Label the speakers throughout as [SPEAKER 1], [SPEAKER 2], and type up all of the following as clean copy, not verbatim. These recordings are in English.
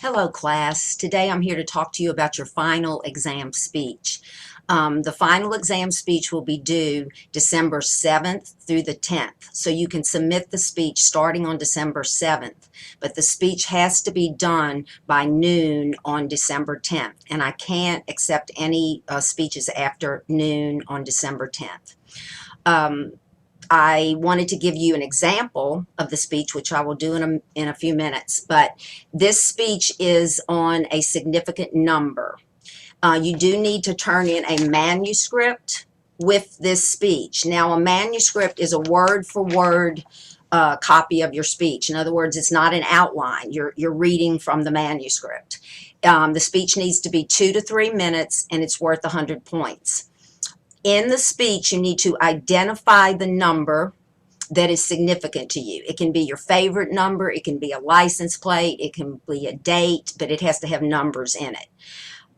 [SPEAKER 1] Hello, class. Today I'm here to talk to you about your final exam speech. The final exam speech will be due December 7th through the 10th. So you can submit the speech starting on December 7th, but the speech has to be done by noon on December 10th. And I can't accept any speeches after noon on December 10th. I wanted to give you an example of the speech, which I will do in a few minutes, but this speech is on a significant number. You do need to turn in a manuscript with this speech. Now, a manuscript is a word-for-word copy of your speech. In other words, it's not an outline. You're reading from the manuscript. The speech needs to be 2 to 3 minutes, and it's worth 100 points. In the speech, you need to identify the number that is significant to you. It can be your favorite number, it can be a license plate, it can be a date, but it has to have numbers in it.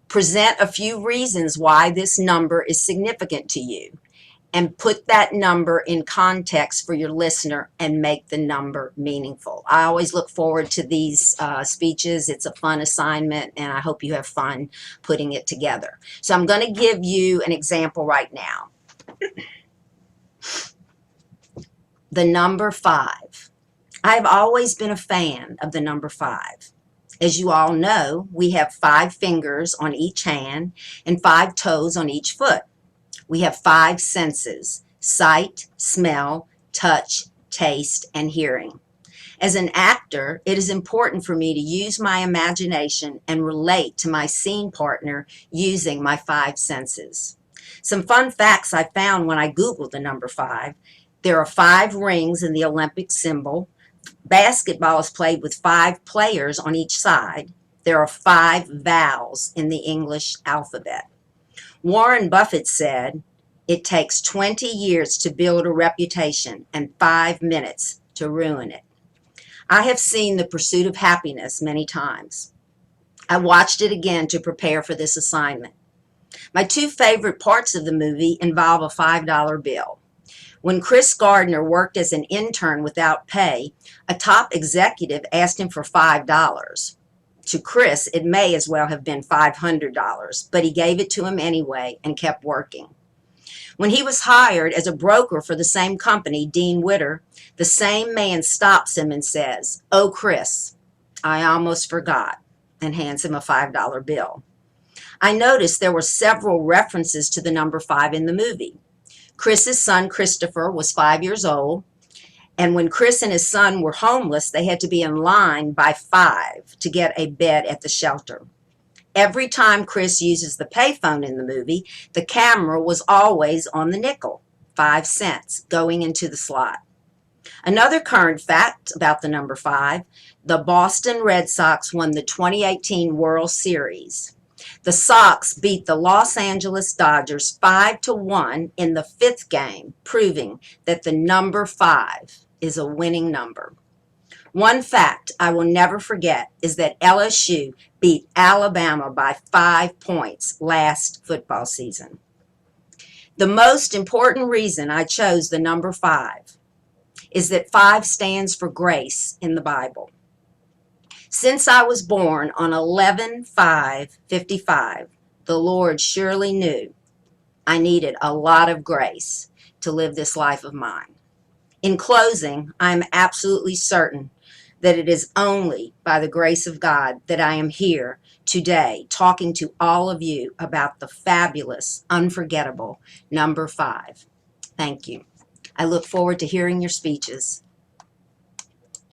[SPEAKER 1] Present a few reasons why this number is significant to you, and put that number in context for your listener and make the number meaningful. I always look forward to these speeches. It's a fun assignment, and I hope you have fun putting it together. So I'm going to give you an example right now. The number 5. I've always been a fan of the number 5. As you all know, we have 5 fingers on each hand and 5 toes on each foot. We have 5 senses: sight, smell, touch, taste, and hearing. As an actor, it is important for me to use my imagination and relate to my scene partner using my 5 senses. Some fun facts I found when I Googled the number 5. There are 5 rings in the Olympic symbol. Basketball is played with 5 players on each side. There are 5 vowels in the English alphabet. Warren Buffett said, "It takes 20 years to build a reputation and 5 minutes to ruin it." I have seen The Pursuit of Happiness many times. I watched it again to prepare for this assignment. My 2 favorite parts of the movie involve a $5 bill. When Chris Gardner worked as an intern without pay, a top executive asked him for $5. To Chris, it may as well have been $500, but he gave it to him anyway and kept working. When he was hired as a broker for the same company, Dean Witter, the same man stops him and says, "Oh, Chris, I almost forgot," and hands him a $5 bill. I noticed there were several references to the number 5 in the movie. Chris's son, Christopher, was 5 years old. And when Chris and his son were homeless, they had to be in line by 5 to get a bed at the shelter. Every time Chris uses the payphone in the movie, the camera was always on the nickel, 5 cents, going into the slot. Another current fact about the number 5, the Boston Red Sox won the 2018 World Series. The Sox beat the Los Angeles Dodgers 5-1 in the 5th game, proving that the number 5 is a winning number. One fact I will never forget is that LSU beat Alabama by 5 points last football season. The most important reason I chose the number 5 is that 5 stands for grace in the Bible. Since I was born on 11/5/55, the Lord surely knew I needed a lot of grace to live this life of mine. In closing, I am absolutely certain that it is only by the grace of God that I am here today talking to all of you about the fabulous, unforgettable number 5. Thank you. I look forward to hearing your speeches.